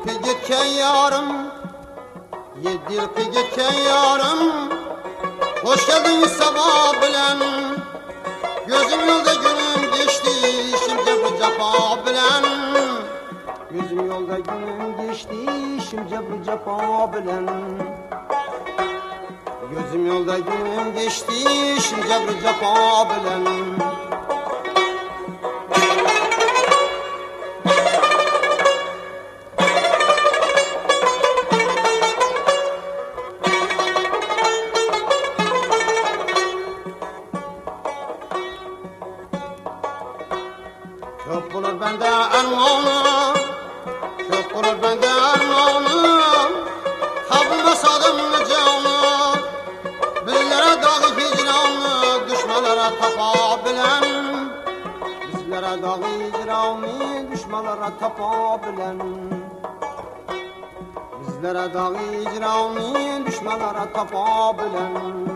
yıl geçen yarım, 7 yıl geçen yarım. Hoş geldin sabah bilen. Gözüm yolda günüm geçti, şimdi bu cefa bilen. Gözüm yolda günüm geçti, şimdi bu cefa bilen. Gözüm yolda günüm geçti, şimdi bu cefa bilen. Çok olur bende ermanı, çok olur bende ermanı. Tabulmasadım canı, bizlere dağı hicranı, düşmelere tapabilen. Bizlere dağı hicranı, düşmelere tapabilen. Bizlere dağı hicranı, düşmelere tapabilen.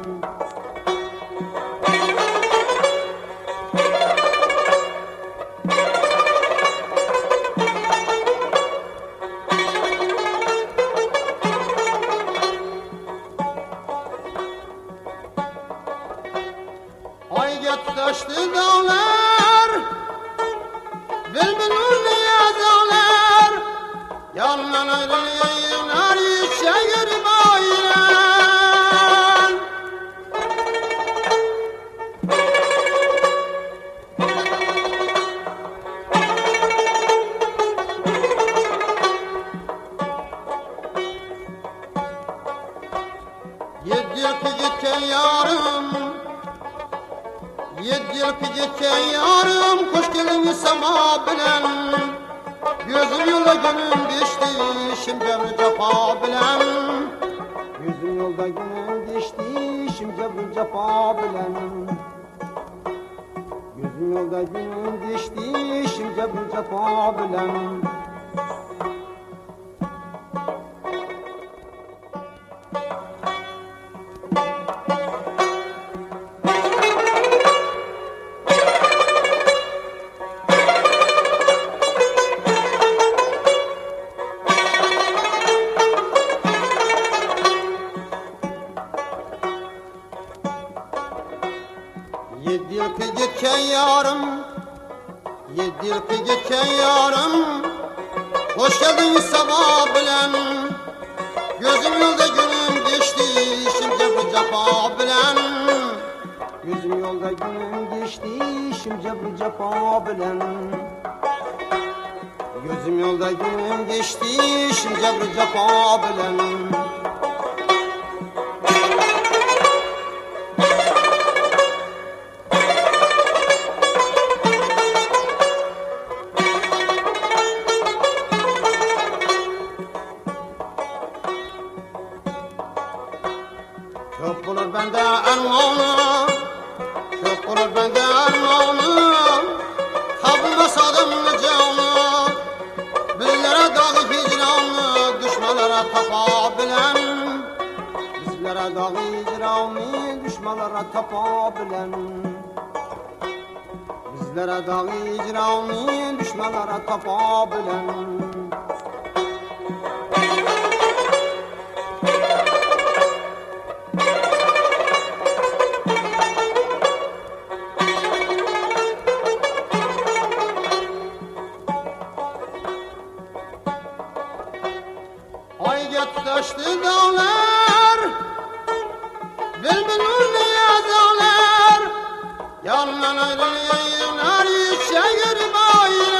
Ay getleşti dağlar, bülbülün niyazalar. Yanından ayrılıylar, yükseğir baylar. Yedi yıl geçen yarım, 7 yıl geçen yarım. Hoş geldin sama bilen. Gözüm yolda günüm geçti, şimdi bu cefa bilen. Gözüm yolda günüm geçti, şimdi bu cefa bilen. Gözüm yolda günüm geçti, şimdi bu cefa bilen. Yedi yıl geçen yarım, 7 yıl geçen yarım. Hoş geldin sabah bilen. Gözüm yolda günüm geçti, şimdi bu cefa bilen. Gözüm yolda günüm geçti, şimdi bu cefa bilen. Gözüm yolda günüm geçti, şimdi bu cefa bilen. Çok olur bende ermanı, çok olur bende ermanı. Tabulmasadım canı, bizlere dağı hicranı, düşmelere tapabilen. Bizlere dağı hicranı, düşmelere tapabilen. Bizlere dağı hicranı, düşmelere tapabilen. Ay getleşti dağlar, bülbülün niyazalar. Yanından ayrılıylar, yükseğir baylar.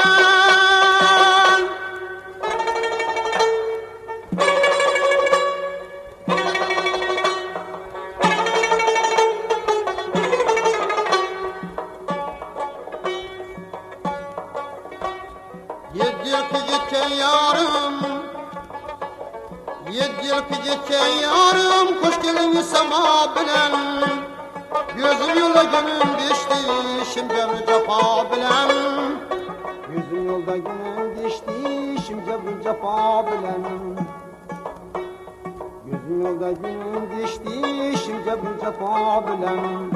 Yedi yıl geçen yarım, 7 yıl geçen yarım. Hoş geldin sama bilen. Gözüm yolda günüm geçti, şimdi bu cefa bilen. Gözüm yolda günüm geçti, şimdi bu cefa bilen. Gözüm yolda günüm geçti, şimdi bu cefa bilen.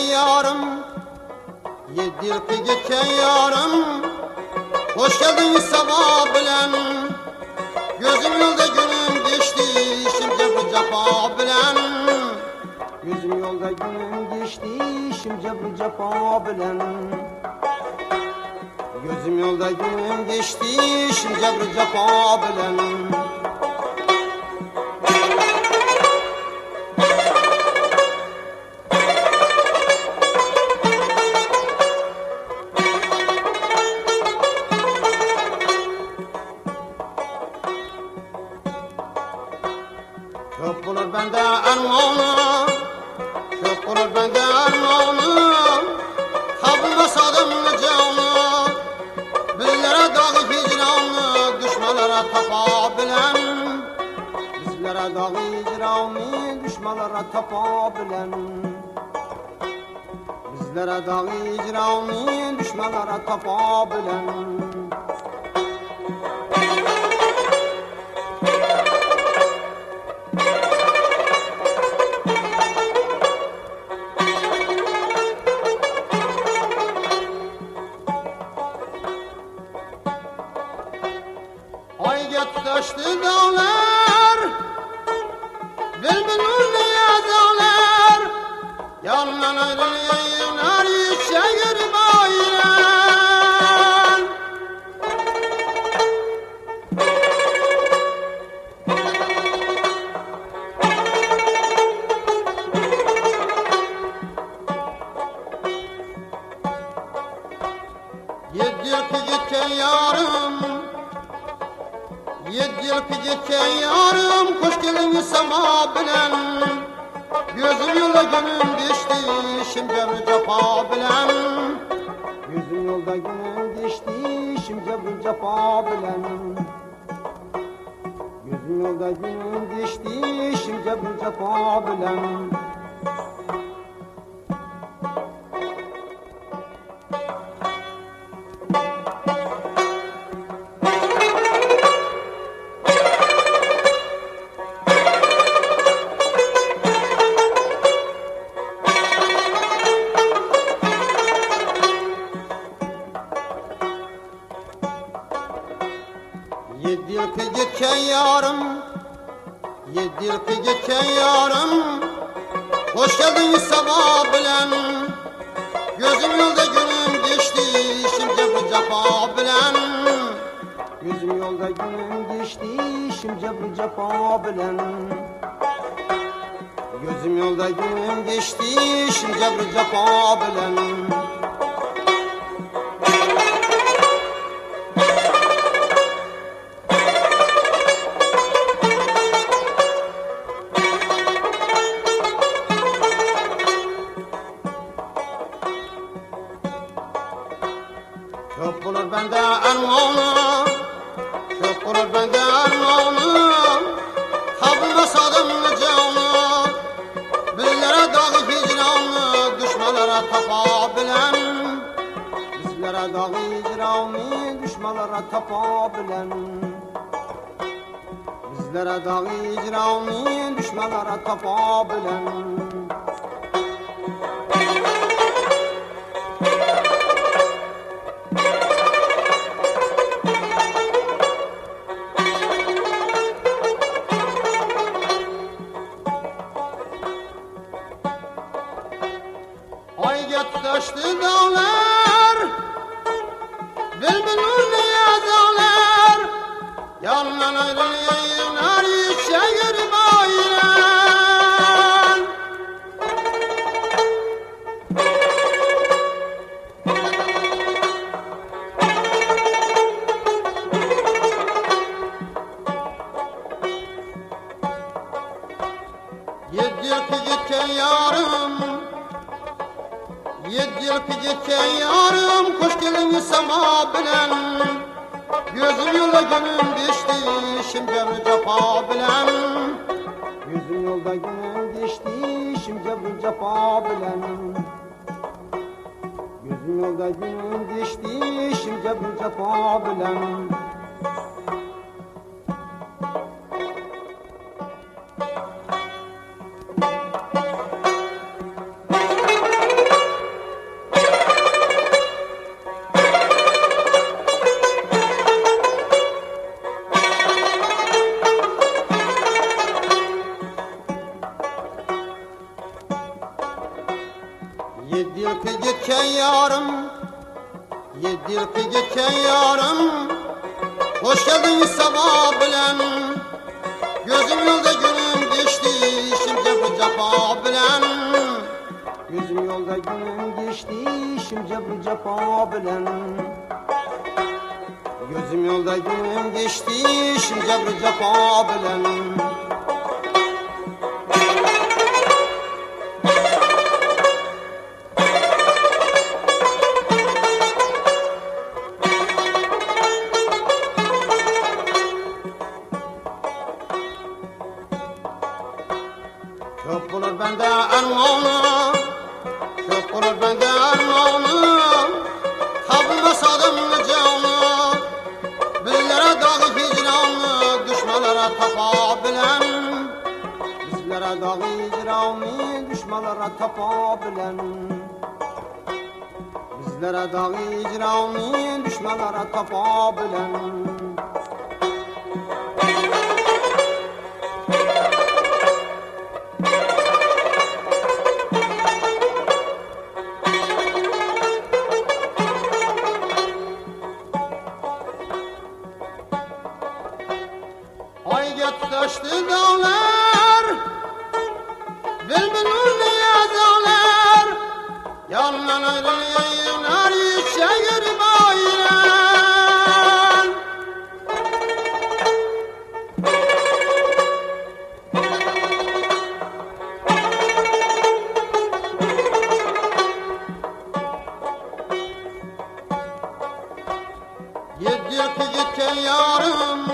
yarım, 7 yıl ki geçen yarım. Hoş geldin sabah bilen, gözüm yolda günüm geçti, şimdi bu cefa bilen. Gözüm yolda günüm geçti, şimdi bu cefa bilen. Gözüm yolda günüm geçti, şimdi bu cefa bilen. Çok bulur bende armağanım, çok bulur bende armağanım. Kabulmasadım canım, bizlere dağı hicranı, düşmelere tapabilen. Bizlere dağı hicranı, düşmelere tapabilen. Bizlere dağı hicranı, düşmelere tapabilen. Ay taştı dağlar, bülbülün yazarlar. Yandan ayrılayınlar, yükselir bayram. Yedi yıl ki geçen yarım, 7 yıl ki geçen yarım, hoş geldin sama bilen. Gözüm yolda günüm geçti, şimdi bu cefa bilen. Gözüm yolda günüm geçti, şimdi bu cefa bilen. Gözüm yolda günüm geçti, şimdi bu cefa bilen. Yedi yıl ki geçen yarım, 7 yıl ki geçen yarım. Hoş geldin sabah bilen, gözüm yolda günüm geçti, şimdi bu cefa bilen. Gözüm yolda günüm geçti, şimdi bu cefa bilen. Gözüm yolda günüm geçti, şimdi bu cefa bilen. Çok bulur bende armağanım, çok bulur bende armağanım. Kabulmasadım canım, bizlere dağı hicranı, düşmelere tapabilen. Bizlere dağı hicranı, düşmelere tapabilen. Bizlere dağı hicranı, düşmelere tapabilen. Ay taştı dağlar, bülbülün yazarlar. Yandan ayrılayınlar, yükselir bayram. Yedi yıl ki geçen yarım, 7 yıl ki geçen yarım, hoş geldin sama bilen. Gözüm yolda günüm geçti, şimdi bu cefa bilen. Gözüm yolda günüm geçti, şimdi bu cefa bilen. Gözüm yolda günüm geçti, şimdi bu cefa bilen. yarım, 7 yıl ki geçen yarım. Hoş geldin sabah bilen, gözüm yolda günüm geçti, işim cebri cefa bilen. Gözüm yolda günüm geçti, işim cebri cefa bilen. Gözüm yolda günüm geçti, işim cebri cefa bilen. Çok olur bende armağanım, çok olur bende armağanım. Tabulmasadım canım, bizlere dağı hicranı, düşmanlara tapa bilen. Bizlere dağı icrami, düşmanlara tapa bilen. Bizlere dağı icrami, düşmanlara tapa bilen. Ay getdaştı dağlar, bilbilur niyazalar. Yandan ayrılayınlar, yükseğir bayılan. Yedi yıl ki geçen yarım,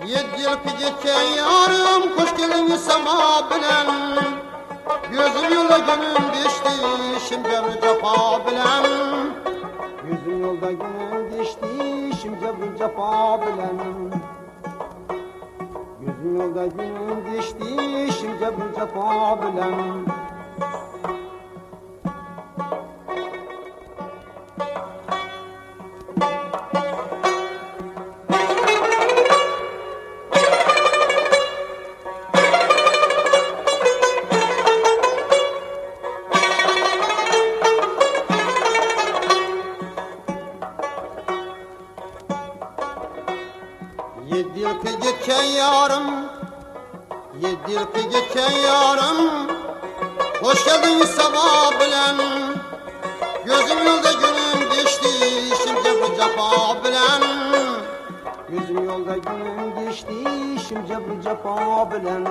7 yıl ki geçen yarım, hoş geldin sama bilen. Gözüm yola günüm geçti, işim cebri cefa bilen. Gözüm yolda günüm geçti, işim cebri cefa bilen. Gözüm yolda günüm geçti, işim cebri cefa bilen. Yedi yıl ki geçen yarım, 7 yıl ki geçen yarım. Hoş geldin sabah bilen. Gözüm yolda günüm geçti, işim cebri cefa bilen. Gözüm yolda günüm geçti, işim cebri cefa bilen.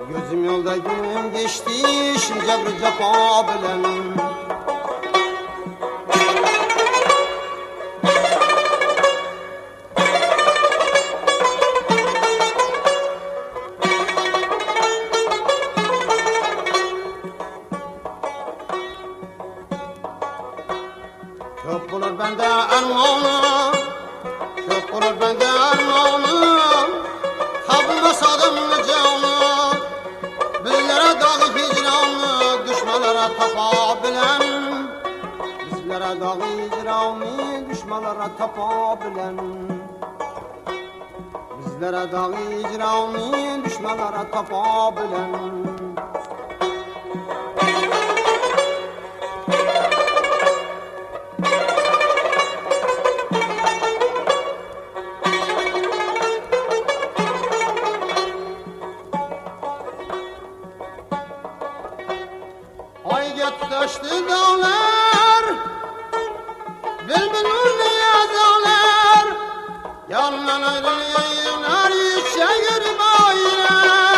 Gözüm yolda günüm geçti, işim cebri cefa bilen. Çok olur bende armağanım, çok olur bende armağanım. Tabulmasadım canım, bizlere dağı hicranı, düşmanlara tapa bilen. Bizlere dağı icrami, düşmanlara tapa bilen. Bizlere dağı icrami, düşmanlara tapa bilen. Ay getdaştı dağlar, bilbilur niyazalar. Yandan ayrılayınlar, yükseğir bayılan.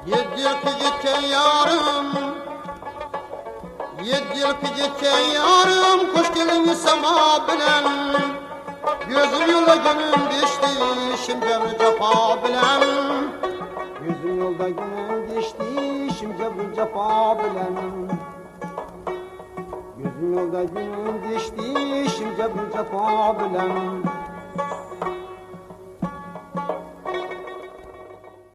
Yedi yıl ki geçen yarım, 7 yıl ki geçen yarım, hoş geldin sama bilen. Gözüm yola günüm geçti, işim cebri cefa bilen. Gözüm yolda günüm geçti, işim cebri cefa bilen. Gözüm yolda günüm geçti, işim cebri cefa bilen.